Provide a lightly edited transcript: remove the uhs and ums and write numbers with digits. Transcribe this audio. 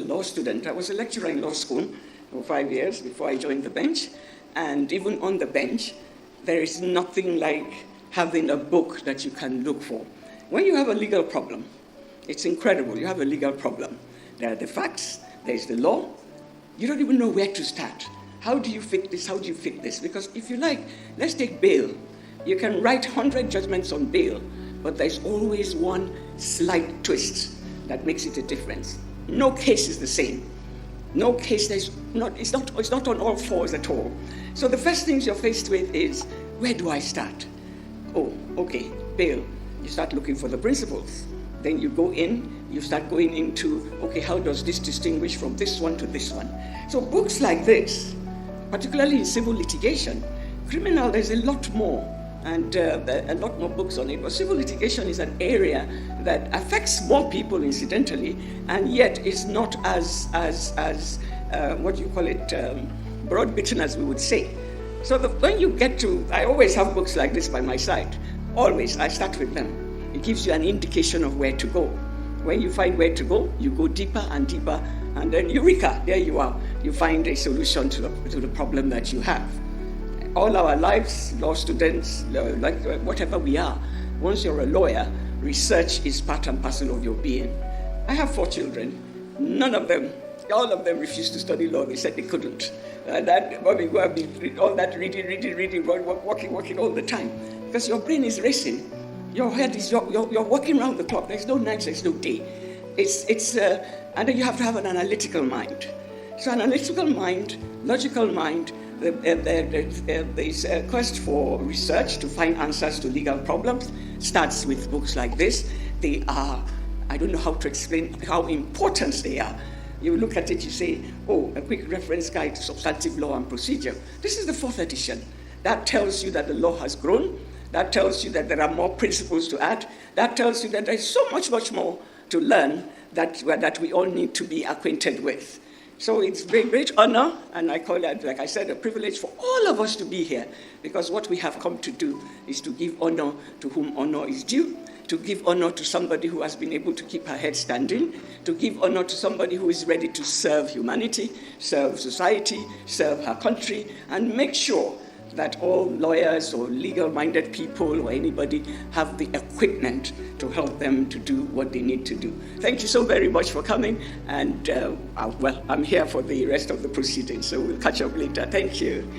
law student. I was a lecturer in law school for 5 years before I joined the bench. And even on the bench, there is nothing like having a book that you can look for. When you have a legal problem, it's incredible. You have a legal problem. There are the facts, there's the law. You don't even know where to start. How do you fit this? How do you fit this? Because if you like, let's take bail. You can write 100 judgments on bail, but there's always one slight twist that makes it a difference. No case is the same. No case, it's not on all fours at all. So the first things you're faced with is, where do I start? Oh, okay, bail. You start looking for the principles. Then you go in, you start going into, okay, how does this distinguish from this one to this one? So books like this, particularly in civil litigation, criminal, there's a lot more, and a lot more books on it. But civil litigation is an area that affects more people, incidentally, and yet is not as what you call it, broad-bitten as we would say. So when you get to, I always have books like this by my side. Always, I start with them. It gives you an indication of where to go. When you find where to go, you go deeper and deeper, and then eureka, there you are. You find a solution to the problem that you have. All our lives, law students, like whatever we are, once you're a lawyer, research is part and parcel of your being. I have 4 children. None of them, all of them refused to study law. They said they couldn't. When we go and be all that reading, working all the time. Because your brain is racing. Your head is, you're working around the clock. There's no night, there's no day. And then you have to have an analytical mind. So an analytical mind, logical mind, this quest for research to find answers to legal problems starts with books like this. They are, I don't know how to explain how important they are. You look at it, you say, oh, a quick reference guide to substantive law and procedure. This is the 4th edition. That tells you that the law has grown. That tells you that there are more principles to add. That tells you that there's so much more to learn that we all need to be acquainted with. So it's a very great honor, and I call it, like I said, a privilege for all of us to be here, because what we have come to do is to give honor to whom honor is due, to give honor to somebody who has been able to keep her head standing, to give honor to somebody who is ready to serve humanity, serve society, serve her country, and make sure that all lawyers or legal-minded people or anybody have the equipment to help them to do what they need to do. Thank you so very much for coming, and I'm here for the rest of the proceedings, so we'll catch up later. Thank you.